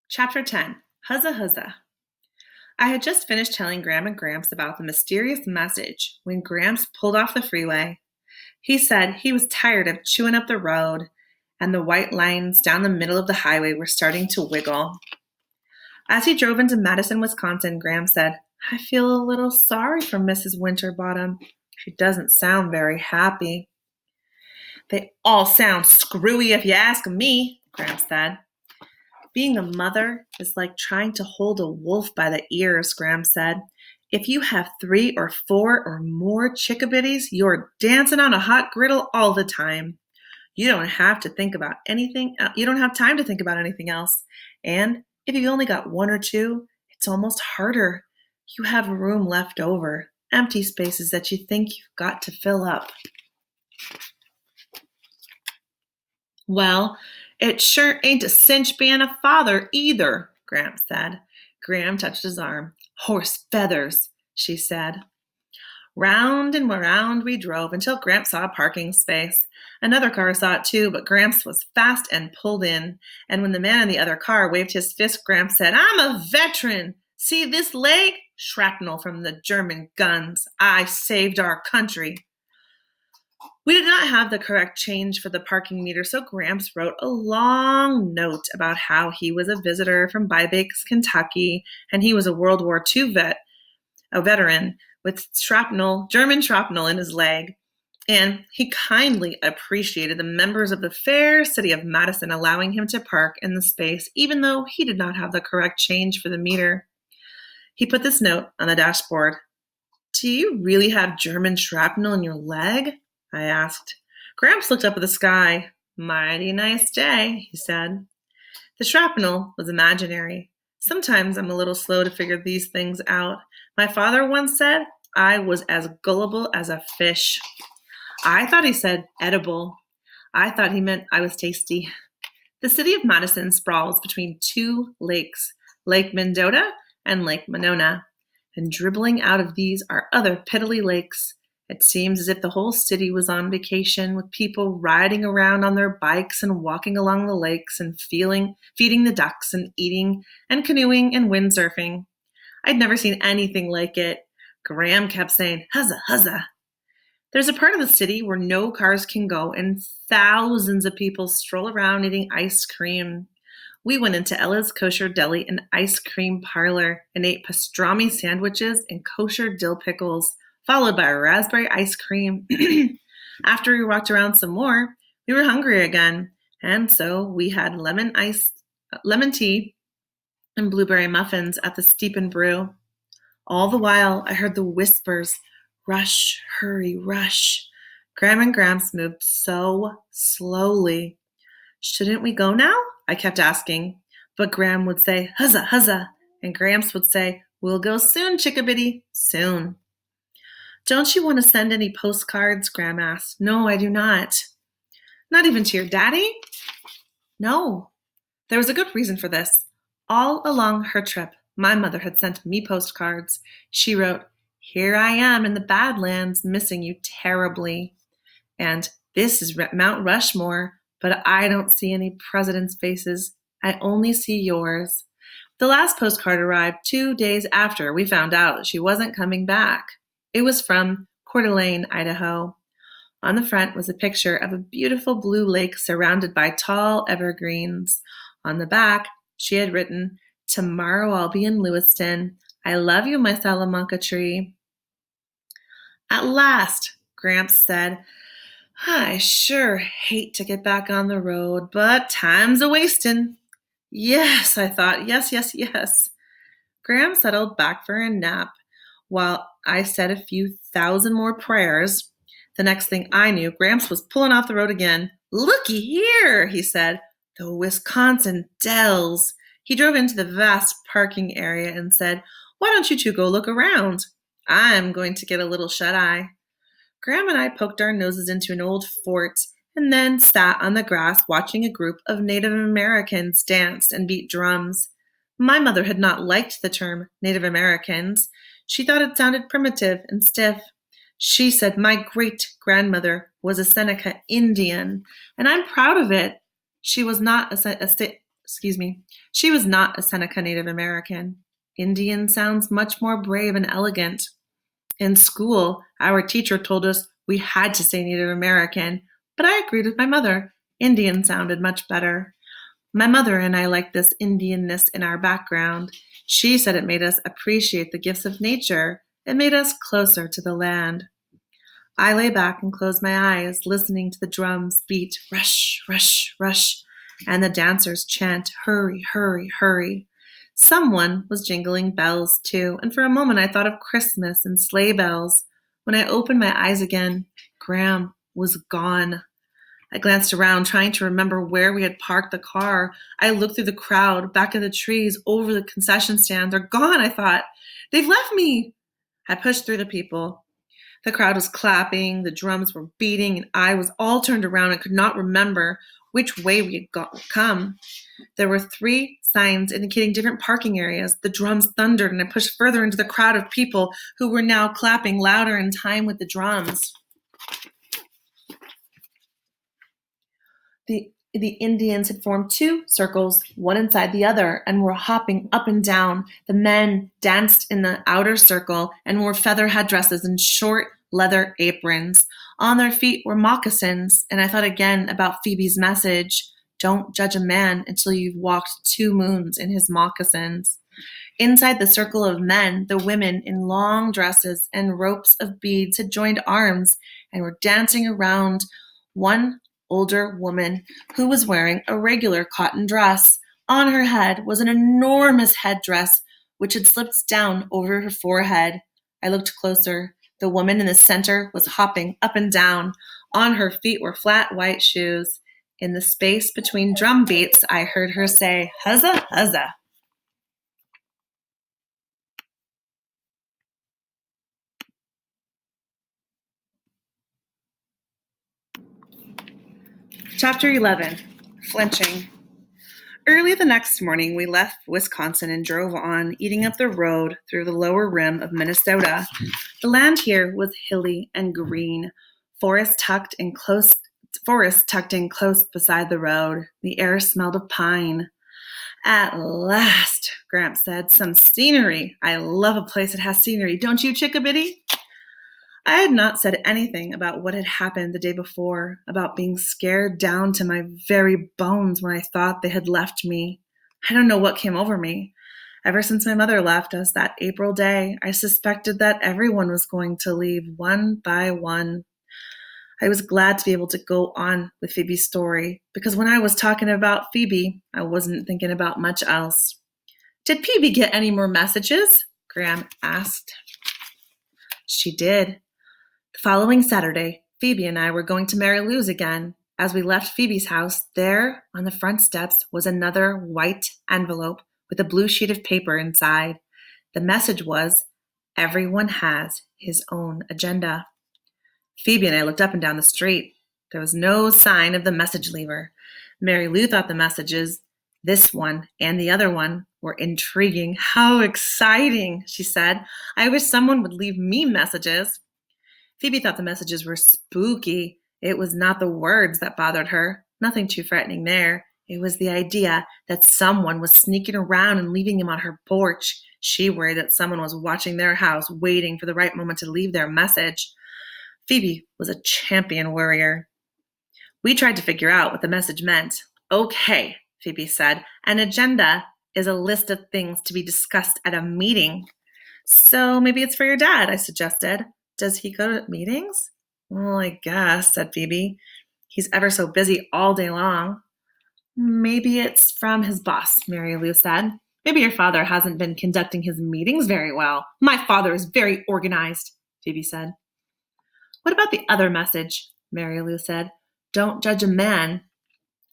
Chapter 10 Huzza Huzza. I had just finished telling Graham and Gramps about the mysterious message when Gramps pulled off the freeway. He said he was tired of chewing up the road, and the white lines down the middle of the highway were starting to wiggle. As he drove into Madison, Wisconsin, Graham said, "I feel a little sorry for Mrs. Winterbottom. She doesn't sound very happy." "They all sound screwy if you ask me," Graham said. "Being a mother is like trying to hold a wolf by the ears," Graham said. "If you have 3 or 4 or more chickabiddies, you're dancing on a hot griddle all the time. You don't have to think about anything. You don't have time to think about anything else. And if you've only got 1 or 2, it's almost harder. You have room left over, empty spaces that you think you've got to fill up." "Well, it sure ain't a cinch being a father either," Gramps said. Graham touched his arm. "Horse feathers," she said. Round and round we drove until Gramps saw a parking space. Another car saw it too, but Gramps was fast and pulled in. And when the man in the other car waved his fist, Gramps said, "I'm a veteran. See this leg? Shrapnel from the German guns. I saved our country." We did not have the correct change for the parking meter, so Gramps wrote a long note about how he was a visitor from Bybakes, Kentucky, and he was a World War II veteran with German shrapnel in his leg. And he kindly appreciated the members of the fair city of Madison allowing him to park in the space, even though he did not have the correct change for the meter. He put this note on the dashboard. "Do you really have German shrapnel in your leg?" I asked. Gramps looked up at the sky. "Mighty nice day," he said. The shrapnel was imaginary. Sometimes I'm a little slow to figure these things out. My father once said I was as gullible as a fish. I thought he said edible. I thought he meant I was tasty. The city of Madison sprawls between 2 lakes, Lake Mendota and Lake Monona. And dribbling out of these are other piddly lakes. It seems as if the whole city was on vacation, with people riding around on their bikes and walking along the lakes and feeding the ducks and eating and canoeing and windsurfing. I'd never seen anything like it. Graham kept saying, "Huzza, huzza." There's a part of the city where no cars can go, and thousands of people stroll around eating ice cream. We went into Ella's Kosher Deli and Ice Cream Parlor and ate pastrami sandwiches and kosher dill pickles, followed by raspberry ice cream. After we walked around some more, we were hungry again, and so we had lemon tea and blueberry muffins at the Steep and Brew. All the while, I heard the whispers, "Rush, hurry, rush." Graham and Gramps moved so slowly. "Shouldn't we go now?" I kept asking. But Graham would say, "Huzza, huzza," and Gramps would say, "We'll go soon, chickabiddy, soon." "Don't you want to send any postcards?" Graham asked. "No, I do not." "Not even to your daddy?" "No." There was a good reason for this. All along her trip, my mother had sent me postcards. She wrote, "Here I am in the Badlands, missing you terribly." And, "This is Mount Rushmore, but I don't see any presidents' faces. I only see yours." The last postcard arrived 2 days after we found out that she wasn't coming back. It was from Coeur d'Alene, Idaho. On the front was a picture of a beautiful blue lake surrounded by tall evergreens. On the back, she had written, "Tomorrow I'll be in Lewiston. I love you, my Salamanca tree." "At last," Gramps said. "I sure hate to get back on the road, but time's a-wastin'." "Yes," I thought. Yes, yes, yes. Graham settled back for a nap while I said a few thousand more prayers. The next thing I knew, Gramps was pulling off the road again. "Looky here," he said. "The Wisconsin Dells." He drove into the vast parking area and said, "Why don't you two go look around? I'm going to get a little shut-eye." Graham and I poked our noses into an old fort and then sat on the grass watching a group of Native Americans dance and beat drums. My mother had not liked the term Native Americans. She thought it sounded primitive and stiff. She said my great-grandmother was a Seneca Indian, and I'm proud of it. She was not a She was not a Seneca Native American. Indian sounds much more brave and elegant. In school, our teacher told us we had to say Native American, but I agreed with my mother. Indian sounded much better. My mother and I liked this Indianness in our background. She said it made us appreciate the gifts of nature. It made us closer to the land. I lay back and closed my eyes, listening to the drums beat rush, rush, rush, and the dancers chant hurry, hurry, hurry. Someone was jingling bells too, and for a moment I thought of Christmas and sleigh bells. When I opened my eyes again, Graham was gone. I glanced around, trying to remember where we had parked the car. I looked through the crowd, back at the trees, over the concession stand. They're gone, I thought. They've left me. I pushed through the people. The crowd was clapping, the drums were beating, and I was all turned around and could not remember which way we had come. There were 3 signs indicating different parking areas. The drums thundered, and I pushed further into the crowd of people who were now clapping louder in time with the drums. The Indians had formed 2 circles, one inside the other, and were hopping up and down. The men danced in the outer circle and wore feather headdresses and short leather aprons. On their feet were moccasins, and I thought again about Phoebe's message, don't judge a man until you've walked 2 moons in his moccasins. Inside the circle of men, the women in long dresses and ropes of beads had joined arms and were dancing around one older woman who was wearing a regular cotton dress. On her head was an enormous headdress which had slipped down over her forehead. I looked closer. The woman in the center was hopping up and down. On her feet were flat white shoes. In the space between drum beats, I heard her say, "Huzza, huzza." Chapter 11, Flinching. Early the next morning, we left Wisconsin and drove on, eating up the road through the lower rim of Minnesota. The land here was hilly and green, forest tucked in close beside the road. The air smelled of pine. At last, Gramps said, some scenery. I love a place that has scenery, don't you, Chickabiddy? I had not said anything about what had happened the day before, about being scared down to my very bones when I thought they had left me. I don't know what came over me. Ever since my mother left us that April day, I suspected that everyone was going to leave one by one. I was glad to be able to go on with Phoebe's story, because when I was talking about Phoebe, I wasn't thinking about much else. Did Phoebe get any more messages? Graham asked. She did. The following Saturday, Phoebe and I were going to Mary Lou's again. As we left Phoebe's house, there on the front steps was another white envelope with a blue sheet of paper inside. The message was, everyone has his own agenda. Phoebe and I looked up and down the street. There was no sign of the message leaver. Mary Lou thought the messages, this one and the other one, were intriguing. How exciting, she said. I wish someone would leave me messages. Phoebe thought the messages were spooky. It was not the words that bothered her. Nothing too frightening there. It was the idea that someone was sneaking around and leaving them on her porch. She worried that someone was watching their house, waiting for the right moment to leave their message. Phoebe was a champion worrier. We tried to figure out what the message meant. Okay, Phoebe said, an agenda is a list of things to be discussed at a meeting. So maybe it's for your dad, I suggested. Does he go to meetings? Well, I guess, said Phoebe. He's ever so busy all day long. Maybe it's from his boss, Mary Lou said. Maybe your father hasn't been conducting his meetings very well. My father is very organized, Phoebe said. What about the other message? Mary Lou said. Don't judge a man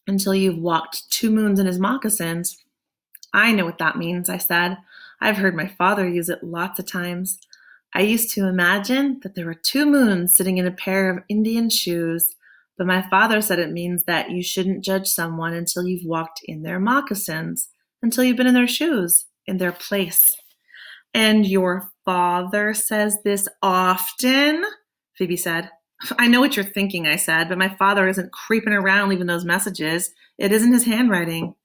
until you've walked 2 moons in his moccasins. I know what that means, I said. I've heard my father use it lots of times. I used to imagine that there were 2 moons sitting in a pair of Indian shoes, but my father said it means that you shouldn't judge someone until you've walked in their moccasins, until you've been in their shoes, in their place. And your father says this often? Phoebe said. I know what you're thinking, I said, but my father isn't creeping around leaving those messages. It isn't his handwriting.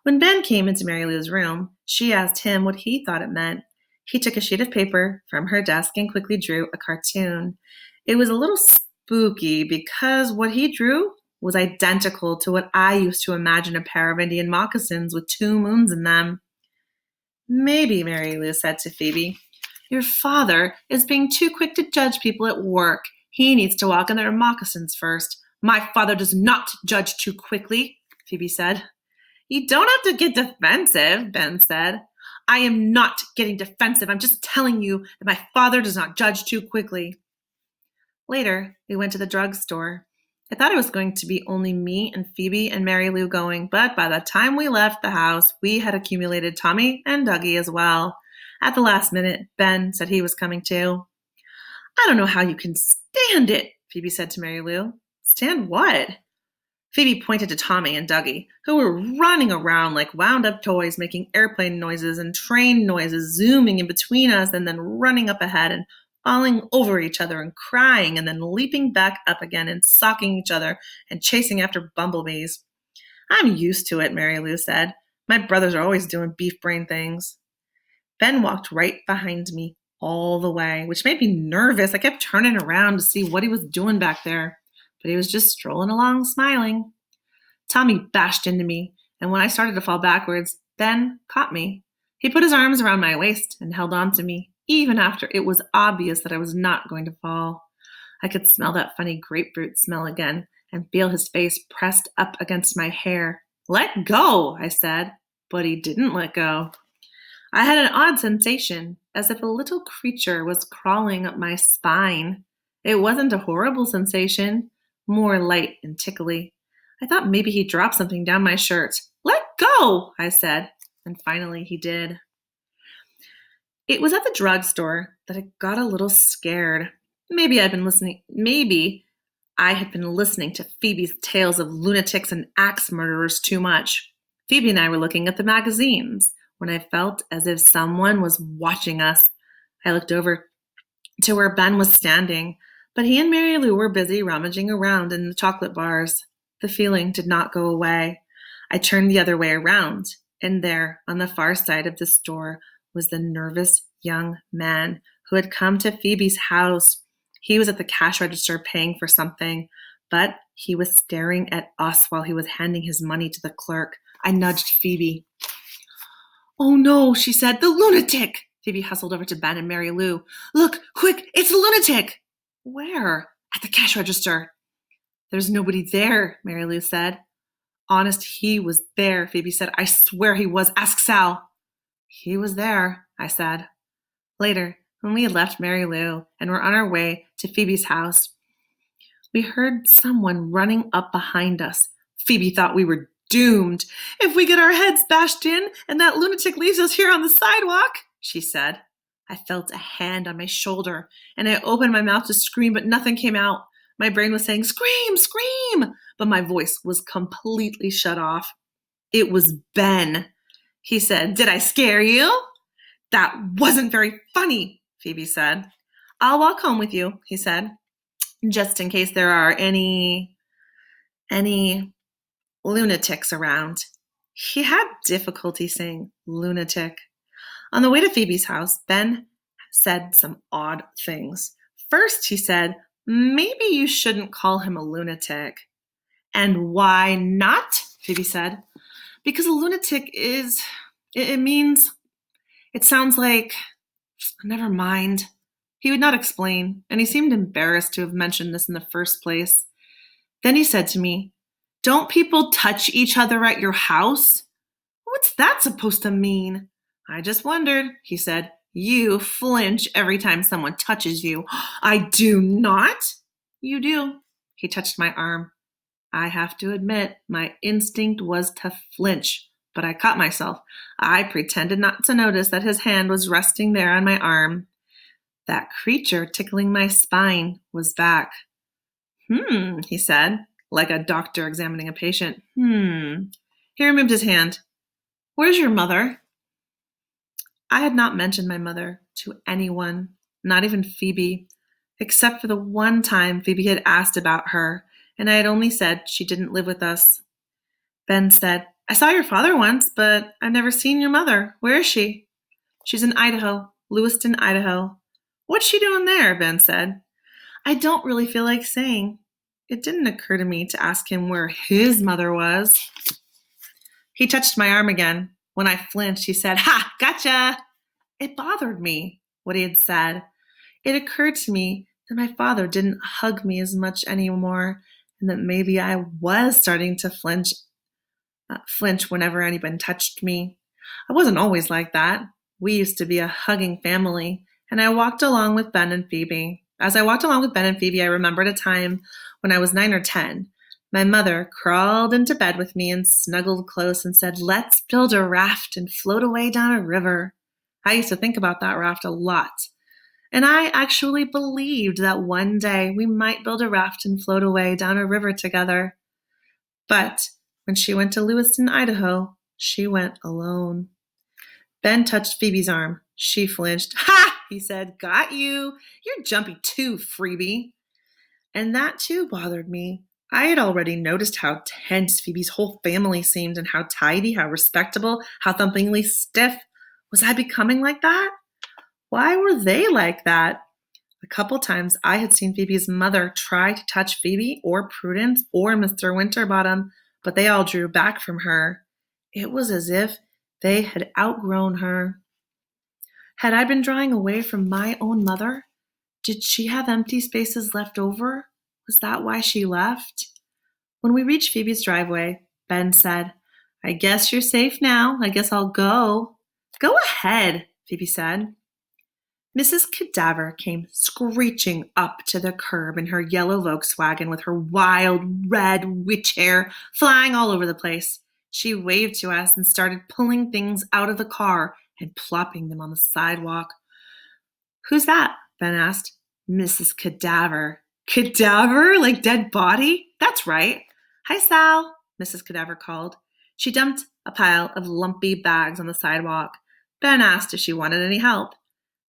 When Ben came into Mary Lou's room, she asked him what he thought it meant. He took a sheet of paper from her desk and quickly drew a cartoon. It was a little spooky because what he drew was identical to what I used to imagine a pair of Indian moccasins with 2 moons in them. Maybe, Mary Lou said to Phoebe, your father is being too quick to judge people at work. He needs to walk in their moccasins first. My father does not judge too quickly, Phoebe said. You don't have to get defensive, Ben said. I am not getting defensive. I'm just telling you that my father does not judge too quickly. Later, we went to the drugstore. I thought it was going to be only me and Phoebe and Mary Lou going, but by the time we left the house, we had accumulated Tommy and Dougie as well. At the last minute, Ben said he was coming too. I don't know how you can stand it, Phoebe said to Mary Lou. Stand what? Phoebe pointed to Tommy and Dougie, who were running around like wound-up toys, making airplane noises and train noises, zooming in between us and then running up ahead and falling over each other and crying and then leaping back up again and socking each other and chasing after bumblebees. I'm used to it, Mary Lou said. My brothers are always doing beef brain things. Ben walked right behind me all the way, which made me nervous. I kept turning around to see what he was doing back there, but he was just strolling along, smiling. Tommy bashed into me, and when I started to fall backwards, Ben caught me. He put his arms around my waist and held on to me, even after it was obvious that I was not going to fall. I could smell that funny grapefruit smell again and feel his face pressed up against my hair. Let go, I said, but he didn't let go. I had an odd sensation, as if a little creature was crawling up my spine. It wasn't a horrible sensation, more light and tickly. I thought maybe he dropped something down my shirt. Let go, I said, and finally he did. It was at the drugstore that I got a little scared. Maybe I had been listening to Phoebe's tales of lunatics and axe murderers too much. Phoebe and I were looking at the magazines when I felt as if someone was watching us. I looked over to where Ben was standing, but he and Mary Lou were busy rummaging around in the chocolate bars. The feeling did not go away. I turned the other way around, and there, on the far side of the store, was the nervous young man who had come to Phoebe's house. He was at the cash register paying for something, but he was staring at us while he was handing his money to the clerk. I nudged Phoebe. Oh no, she said, the lunatic! Phoebe hustled over to Ben and Mary Lou. Look, quick, it's the lunatic! Where? At the cash register. There's nobody there, Mary Lou said. Honest, he was there, Phoebe said. I swear he was. Ask Sal. He was there, I said. Later, when we had left Mary Lou and were on our way to Phoebe's house, we heard someone running up behind us. Phoebe thought we were doomed. If we get our heads bashed in and that lunatic leaves us here on the sidewalk, she said. I felt a hand on my shoulder and I opened my mouth to scream, but nothing came out. My brain was saying, scream, scream, but my voice was completely shut off. It was Ben. He said, did I scare you? That wasn't very funny, Phoebe said. I'll walk home with you, he said, just in case there are any lunatics around. He had difficulty saying lunatic. On the way to Phoebe's house, Ben said some odd things. First, he said, maybe you shouldn't call him a lunatic. And why not? Phoebe said. Because a lunatic it sounds like, never mind. He would not explain, and he seemed embarrassed to have mentioned this in the first place. Then he said to me, don't people touch each other at your house? What's that supposed to mean? I just wondered, he said. You flinch every time someone touches you. I do not. You do. He touched my arm. I have to admit, my instinct was to flinch, but I caught myself. I pretended not to notice that his hand was resting there on my arm. That creature tickling my spine was back. He said, like a doctor examining a patient. He removed his hand. Where's your mother? I had not mentioned my mother to anyone, not even Phoebe, except for the one time Phoebe had asked about her, and I had only said she didn't live with us. Ben said, I saw your father once, but I've never seen your mother. Where is she? She's in Idaho, Lewiston, Idaho. What's she doing there? Ben said. I don't really feel like saying. It didn't occur to me to ask him where his mother was. He touched my arm again. When I flinched, he said, Ha, gotcha! It bothered me, what he had said. It occurred to me that my father didn't hug me as much anymore, and that maybe I was starting to flinch whenever anyone touched me. I wasn't always like that. We used to be a hugging family, and I walked along with Ben and Phoebe. As I walked along with Ben and Phoebe, I remembered a time when I was 9 or 10. My mother crawled into bed with me and snuggled close and said, Let's build a raft and float away down a river. I used to think about that raft a lot. And I actually believed that one day we might build a raft and float away down a river together. But when she went to Lewiston, Idaho, she went alone. Ben touched Phoebe's arm. She flinched. Ha! He said, Got you. You're jumpy too, freebie. And that too bothered me. I had already noticed how tense Phoebe's whole family seemed and how tidy, how respectable, how thumpingly stiff. Was I becoming like that? Why were they like that? A couple times I had seen Phoebe's mother try to touch Phoebe or Prudence or Mr. Winterbottom, but they all drew back from her. It was as if they had outgrown her. Had I been drawing away from my own mother? Did she have empty spaces left over? Was that why she left? When we reached Phoebe's driveway, Ben said, I guess you're safe now. I guess I'll go. Go ahead, Phoebe said. Mrs. Cadaver came screeching up to the curb in her yellow Volkswagen with her wild red witch hair flying all over the place. She waved to us and started pulling things out of the car and plopping them on the sidewalk. Who's that? Ben asked. Mrs. Cadaver. Cadaver? Like dead body? That's right. Hi, Sal, Mrs. Cadaver called. She dumped a pile of lumpy bags on the sidewalk. Ben asked if she wanted any help.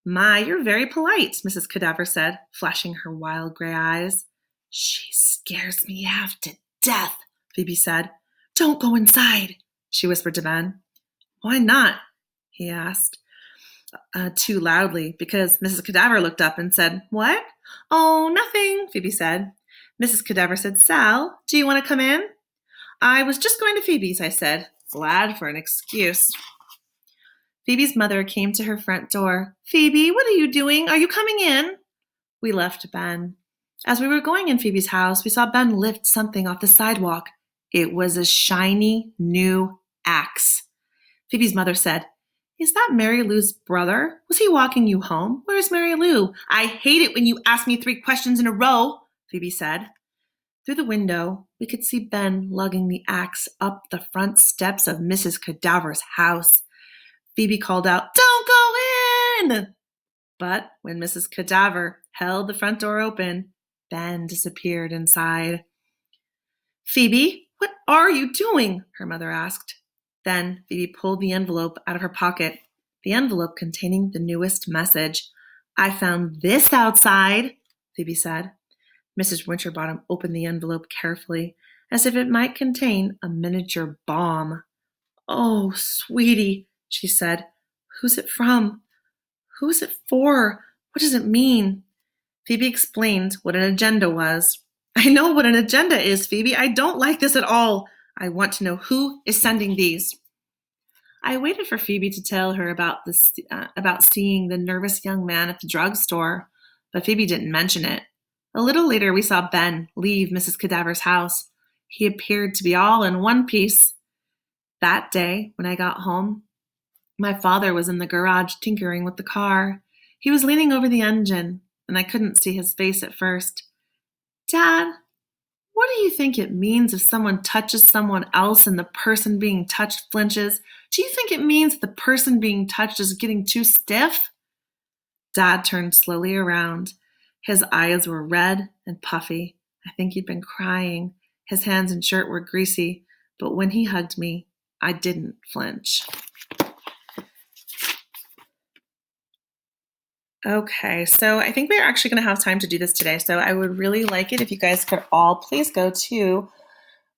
My, you're very polite, Mrs. Cadaver said, flashing her wild gray eyes. She scares me half to death, Phoebe said. Don't go inside, she whispered to Ben. Why not? He asked. Too loudly, because Mrs. Cadaver looked up and said, What? Oh, nothing, Phoebe said. Mrs. Cadaver said, Sal, do you want to come in? I was just going to Phoebe's, I said, glad for an excuse. Phoebe's mother came to her front door. Phoebe, what are you doing? Are you coming in? We left Ben. As we were going in Phoebe's house, we saw Ben lift something off the sidewalk. It was a shiny new axe. Phoebe's mother said, Is that Mary Lou's brother? Was he walking you home? Where's Mary Lou? I hate it when you ask me 3 questions in a row, Phoebe said. Through the window, we could see Ben lugging the axe up the front steps of Mrs. Cadaver's house. Phoebe called out, Don't go in! But when Mrs. Cadaver held the front door open, Ben disappeared inside. Phoebe, what are you doing? Her mother asked. Then Phoebe pulled the envelope out of her pocket, the envelope containing the newest message. I found this outside, Phoebe said. Mrs. Winterbottom opened the envelope carefully, as if it might contain a miniature bomb. Oh, sweetie, she said. Who's it from? Who's it for? What does it mean? Phoebe explained what an agenda was. I know what an agenda is, Phoebe. I don't like this at all. I want to know who is sending these. I waited for Phoebe to tell her about seeing the nervous young man at the drugstore, but Phoebe didn't mention it. A little later, we saw Ben leave Mrs. Cadaver's house. He appeared to be all in one piece. That day, when I got home, my father was in the garage tinkering with the car. He was leaning over the engine, and I couldn't see his face at first. Dad, what do you think it means if someone touches someone else and the person being touched flinches? Do you think it means that the person being touched is getting too stiff? Dad turned slowly around. His eyes were red and puffy. I think he'd been crying. His hands and shirt were greasy, but when he hugged me, I didn't flinch. Okay, so I think we're actually going to have time to do this today. So I would really like it if you guys could all please go to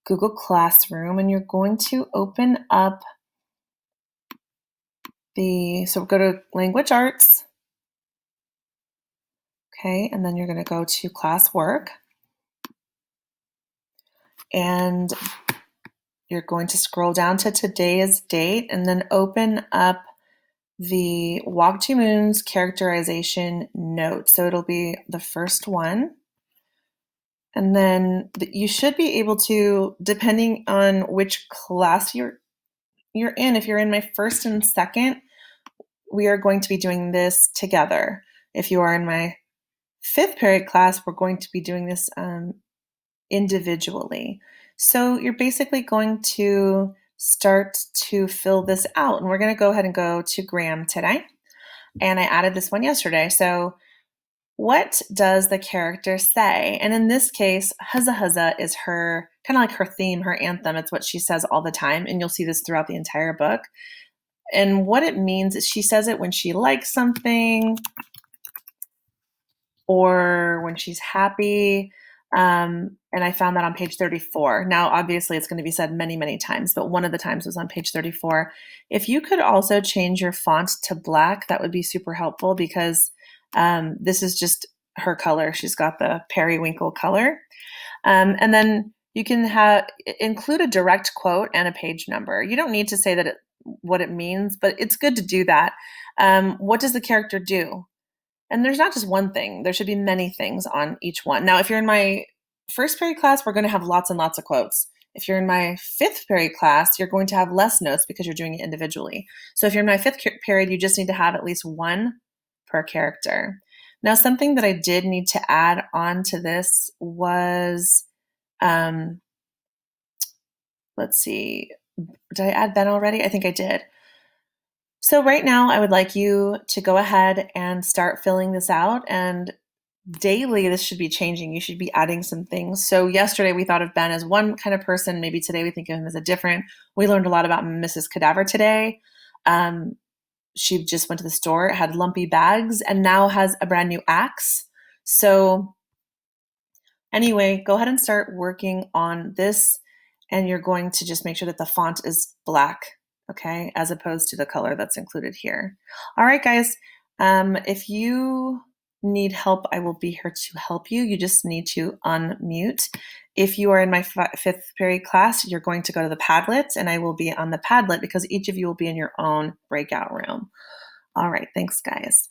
Google Classroom, and you're going to open up so go to Language Arts, okay, and then you're going to go to Classwork, and you're going to scroll down to today's date, and then open up the Walk Two Moons characterization note. So it'll be the first one. And then you should be able to, depending on which class you're in, if you're in my first and second, we are going to be doing this together. If you are in my fifth period class, we're going to be doing this individually. So you're basically going to start to fill this out. And we're going to go ahead and go to Graham today. And I added this one yesterday. So what does the character say? And in this case, huzza huzza is her kind of like her theme, her anthem. It's what she says all the time. And you'll see this throughout the entire book. And what it means is she says it when she likes something or when she's happy. And I found that on page 34. Now, obviously, it's going to be said many, many times, but one of the times was on page 34. If you could also change your font to black, that would be super helpful because this is just her color. She's got the periwinkle color. And then you can include a direct quote and a page number. You don't need to say what it means, but it's good to do that. What does the character do? And there's not just one thing. There should be many things on each one. Now, if you're in my first period class, we're going to have lots and lots of quotes. If you're in my fifth period class, you're going to have less notes because you're doing it individually. So if you're in my fifth period, you just need to have at least one per character. Now, something that I did need to add on to this was, let's see, did I add Ben already? I think I did. So right now, I would like you to go ahead and start filling this out. And daily, this should be changing. You should be adding some things. So yesterday, we thought of Ben as one kind of person. Maybe today we think of him as a different. We learned a lot about Mrs. Cadaver today. She just went to the store, had lumpy bags, and now has a brand new axe. So anyway, go ahead and start working on this. And you're going to just make sure that the font is black, okay, as opposed to the color that's included here. All right, guys, if you need help, I will be here to help you. You just need to unmute. If you are in my fifth period class, you're going to go to the Padlet, and I will be on the Padlet because each of you will be in your own breakout room. All right, thanks, guys.